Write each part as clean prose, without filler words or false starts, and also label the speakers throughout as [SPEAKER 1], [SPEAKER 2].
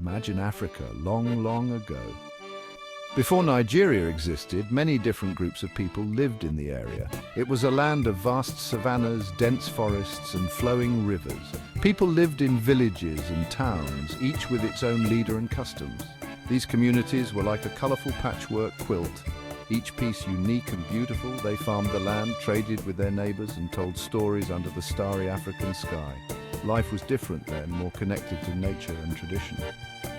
[SPEAKER 1] Imagine Africa long, long ago. Before Nigeria existed, many different groups of people lived in the area. It was a land of vast savannas, dense forests, and flowing rivers. People lived in villages and towns, each with its own leader and customs. These communities were like a colorful patchwork quilt. Each piece unique and beautiful, they farmed the land, traded with their neighbors, and told stories under the starry African sky. Life was different then, more connected to nature and tradition.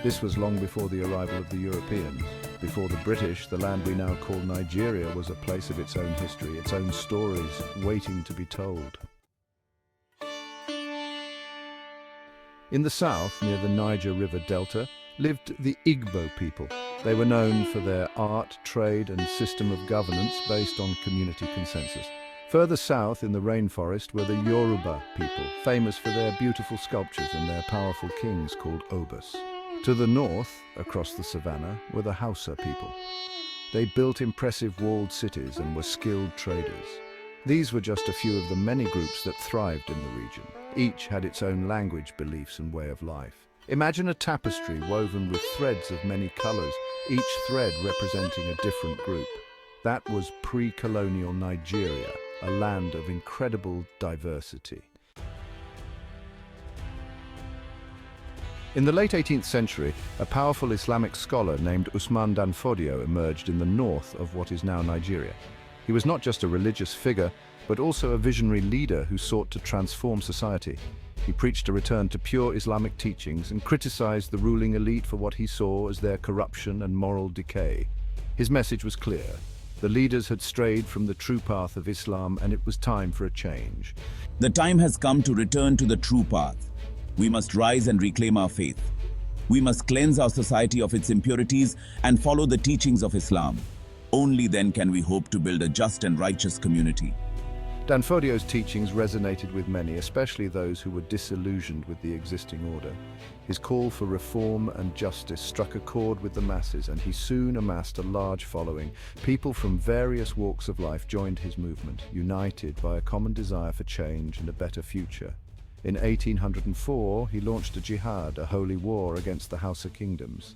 [SPEAKER 1] This was long before the arrival of the Europeans. Before the British, the land we now call Nigeria was a place of its own history, its own stories, waiting to be told. In the south, near the Niger River Delta, lived the Igbo people. They were known for their art, trade, and system of governance based on community consensus. Further south in the rainforest were the Yoruba people, famous for their beautiful sculptures and their powerful kings called Obas. To the north, across the savannah, were the Hausa people. They built impressive walled cities and were skilled traders. These were just a few of the many groups that thrived in the region. Each had its own language, beliefs, and way of life. Imagine a tapestry woven with threads of many colors, each thread representing a different group. That was pre-colonial Nigeria, a land of incredible diversity. In the late 18th century, a powerful Islamic scholar named Usman Danfodio emerged in the north of what is now Nigeria. He was not just a religious figure, but also a visionary leader who sought to transform society. He preached a return to pure Islamic teachings and criticized the ruling elite for what he saw as their corruption and moral decay. His message was clear. The leaders had strayed from the true path of Islam, and it was time for a change.
[SPEAKER 2] The time has come to return to the true path. We must rise and reclaim our faith. We must cleanse our society of its impurities and follow the teachings of Islam. Only then can we hope to build a just and righteous community.
[SPEAKER 1] Danfodio's teachings resonated with many, especially those who were disillusioned with the existing order. His call for reform and justice struck a chord with the masses, and he soon amassed a large following. People from various walks of life joined his movement, united by a common desire for change and a better future. In 1804, he launched a jihad, a holy war against the Hausa kingdoms.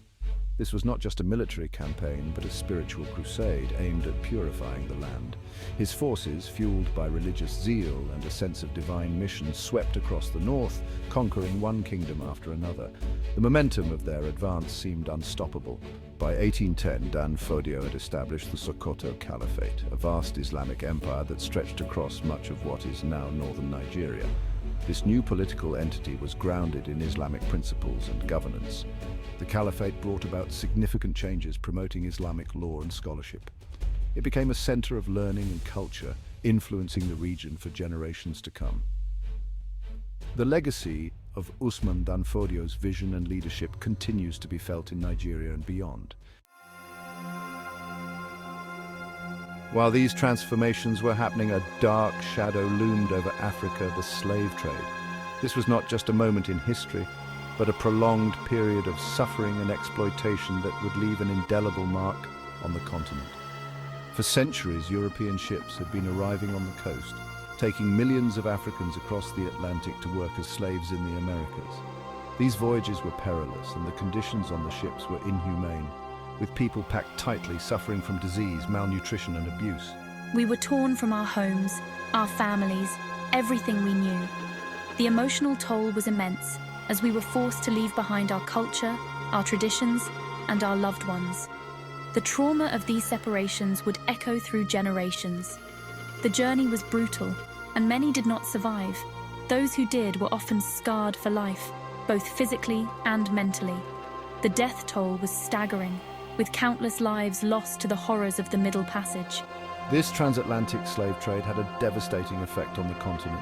[SPEAKER 1] This was not just a military campaign, but a spiritual crusade aimed at purifying the land. His forces, fueled by religious zeal and a sense of divine mission, swept across the north, conquering one kingdom after another. The momentum of their advance seemed unstoppable. By 1810, Danfodio had established the Sokoto Caliphate, a vast Islamic empire that stretched across much of what is now northern Nigeria. This new political entity was grounded in Islamic principles and governance. The Caliphate brought about significant changes promoting Islamic law and scholarship. It became a center of learning and culture, influencing the region for generations to come. The legacy of Usman Danfodio's vision and leadership continues to be felt in Nigeria and beyond. While these transformations were happening, a dark shadow loomed over Africa, the slave trade. This was not just a moment in history, but a prolonged period of suffering and exploitation that would leave an indelible mark on the continent. For centuries, European ships had been arriving on the coast, taking millions of Africans across the Atlantic to work as slaves in the Americas. These voyages were perilous, and the conditions on the ships were inhumane, with people packed tightly, suffering from disease, malnutrition, and abuse.
[SPEAKER 3] We were torn from our homes, our families, everything we knew. The emotional toll was immense, as we were forced to leave behind our culture, our traditions, and our loved ones. The trauma of these separations would echo through generations. The journey was brutal, and many did not survive. Those who did were often scarred for life, both physically and mentally. The death toll was staggering, with countless lives lost to the horrors of the Middle Passage.
[SPEAKER 1] This transatlantic slave trade had a devastating effect on the continent,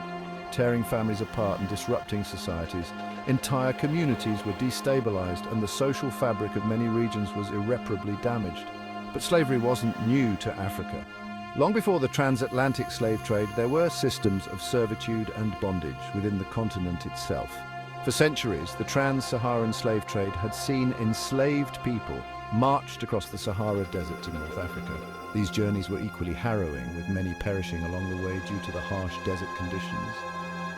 [SPEAKER 1] tearing families apart and disrupting societies. Entire communities were destabilized, and the social fabric of many regions was irreparably damaged. But slavery wasn't new to Africa. Long before the transatlantic slave trade, there were systems of servitude and bondage within the continent itself. For centuries, the trans-Saharan slave trade had seen enslaved people marched across the Sahara Desert to North Africa. These journeys were equally harrowing, with many perishing along the way due to the harsh desert conditions.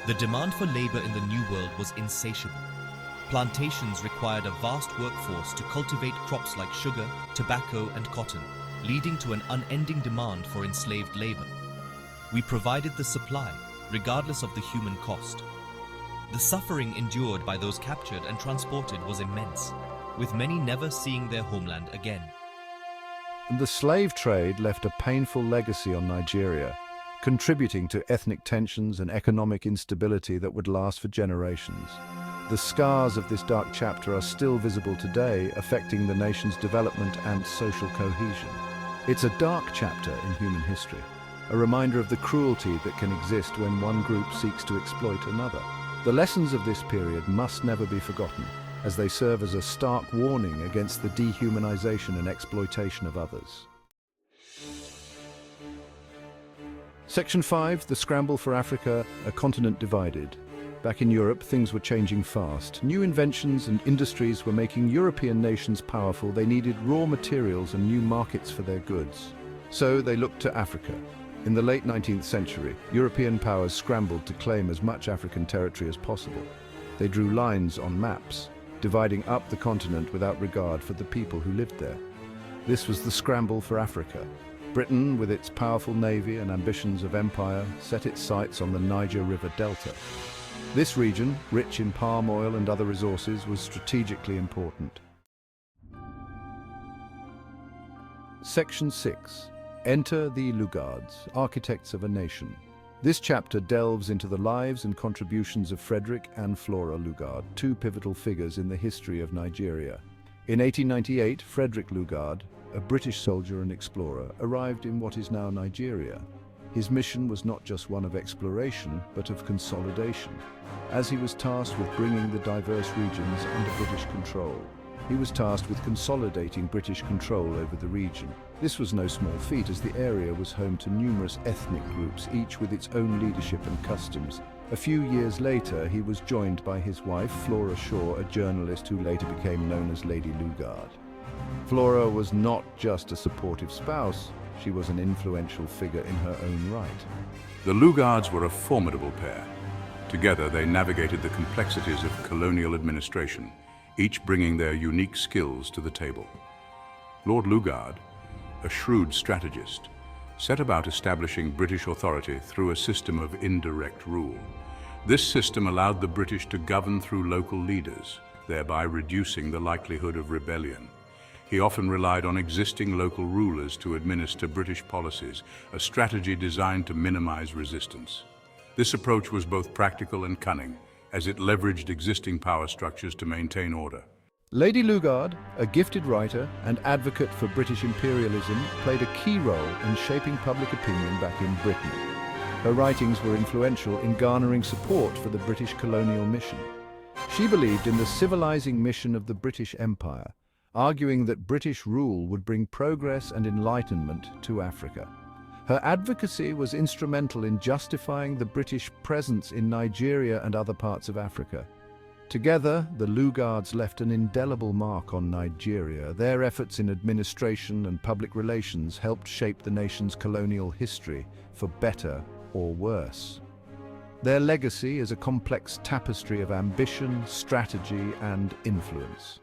[SPEAKER 4] The demand for labor in the New World was insatiable. Plantations required a vast workforce to cultivate crops like sugar, tobacco, and cotton, leading to an unending demand for enslaved labor. We provided the supply, regardless of the human cost. The suffering endured by those captured and transported was immense, with many never seeing their homeland again.
[SPEAKER 1] The slave trade left a painful legacy on Nigeria, contributing to ethnic tensions and economic instability that would last for generations. The scars of this dark chapter are still visible today, affecting the nation's development and social cohesion. It's a dark chapter in human history, a reminder of the cruelty that can exist when one group seeks to exploit another. The lessons of this period must never be forgotten, as they serve as a stark warning against the dehumanization and exploitation of others. Section 5, The Scramble for Africa, a continent divided. Back in Europe, things were changing fast. New inventions and industries were making European nations powerful. They needed raw materials and new markets for their goods. So they looked to Africa. In the late 19th century, European powers scrambled to claim as much African territory as possible. They drew lines on maps, dividing up the continent without regard for the people who lived there. This was the scramble for Africa. Britain, with its powerful navy and ambitions of empire, set its sights on the Niger River Delta. This region, rich in palm oil and other resources, was strategically important. Section 6. Enter the Lugards, architects of a nation. This chapter delves into the lives and contributions of Frederick and Flora Lugard, two pivotal figures in the history of Nigeria. In 1898, Frederick Lugard, a British soldier and explorer, arrived in what is now Nigeria. His mission was not just one of exploration, but of consolidation, as he was tasked with bringing the diverse regions under British control. He was tasked with consolidating British control over the region. This was no small feat, as the area was home to numerous ethnic groups, each with its own leadership and customs. A few years later, he was joined by his wife, Flora Shaw, a journalist who later became known as Lady Lugard. Flora was not just a supportive spouse, she was an influential figure in her own right.
[SPEAKER 5] The Lugards were a formidable pair. Together, they navigated the complexities of colonial administration, each bringing their unique skills to the table. Lord Lugard, a shrewd strategist, set about establishing British authority through a system of indirect rule. This system allowed the British to govern through local leaders, thereby reducing the likelihood of rebellion. He often relied on existing local rulers to administer British policies, a strategy designed to minimize resistance. This approach was both practical and cunning, as it leveraged existing power structures to maintain order.
[SPEAKER 1] Lady Lugard, a gifted writer and advocate for British imperialism, played a key role in shaping public opinion back in Britain. Her writings were influential in garnering support for the British colonial mission. She believed in the civilizing mission of the British Empire, arguing that British rule would bring progress and enlightenment to Africa. Her advocacy was instrumental in justifying the British presence in Nigeria and other parts of Africa. Together, the Lugards left an indelible mark on Nigeria. Their efforts in administration and public relations helped shape the nation's colonial history, for better or worse. Their legacy is a complex tapestry of ambition, strategy, and influence.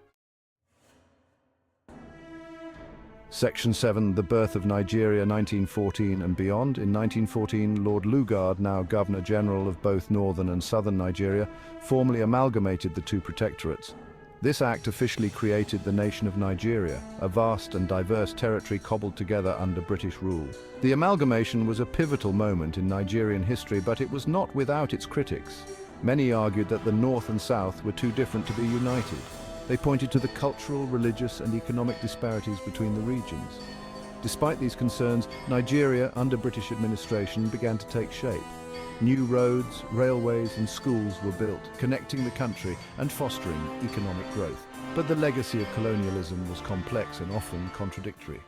[SPEAKER 1] Section 7, The Birth of Nigeria, 1914 and beyond. In 1914, Lord Lugard, now Governor-General of both northern and southern Nigeria, formally amalgamated the two protectorates. This act officially created the nation of Nigeria, a vast and diverse territory cobbled together under British rule. The amalgamation was a pivotal moment in Nigerian history, but it was not without its critics. Many argued that the North and South were too different to be united. They pointed to the cultural, religious, and economic disparities between the regions. Despite these concerns, Nigeria, under British administration, began to take shape. New roads, railways, and schools were built, connecting the country and fostering economic growth. But the legacy of colonialism was complex and often contradictory.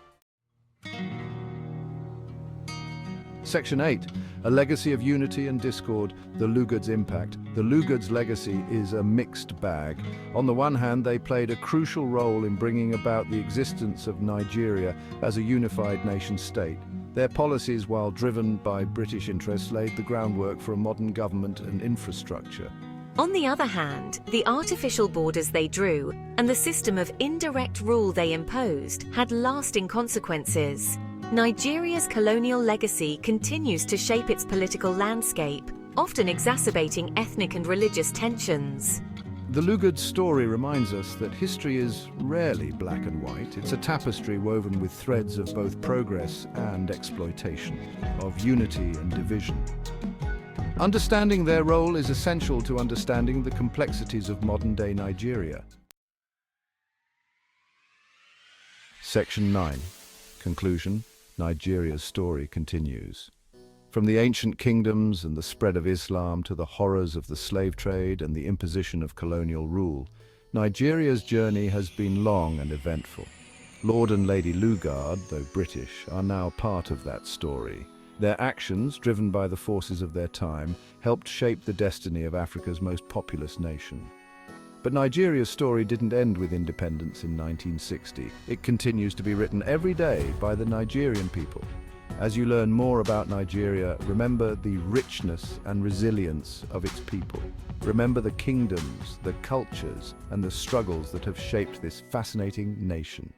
[SPEAKER 1] Section 8, A Legacy of Unity and Discord, the Lugards' Impact. The Lugards' legacy is a mixed bag. On the one hand, they played a crucial role in bringing about the existence of Nigeria as a unified nation-state. Their policies, while driven by British interests, laid the groundwork for a modern government and infrastructure.
[SPEAKER 6] On the other hand, the artificial borders they drew and the system of indirect rule they imposed had lasting consequences. Nigeria's colonial legacy continues to shape its political landscape, often exacerbating ethnic and religious tensions.
[SPEAKER 1] The Lugards story reminds us that history is rarely black and white. It's a tapestry woven with threads of both progress and exploitation, of unity and division. Understanding their role is essential to understanding the complexities of modern-day Nigeria. Section 9. Conclusion. Nigeria's story continues. From the ancient kingdoms and the spread of Islam to the horrors of the slave trade and the imposition of colonial rule, Nigeria's journey has been long and eventful. Lord and Lady Lugard, though British, are now part of that story. Their actions, driven by the forces of their time, helped shape the destiny of Africa's most populous nation. But Nigeria's story didn't end with independence in 1960. It continues to be written every day by the Nigerian people. As you learn more about Nigeria, remember the richness and resilience of its people. Remember the kingdoms, the cultures, and the struggles that have shaped this fascinating nation.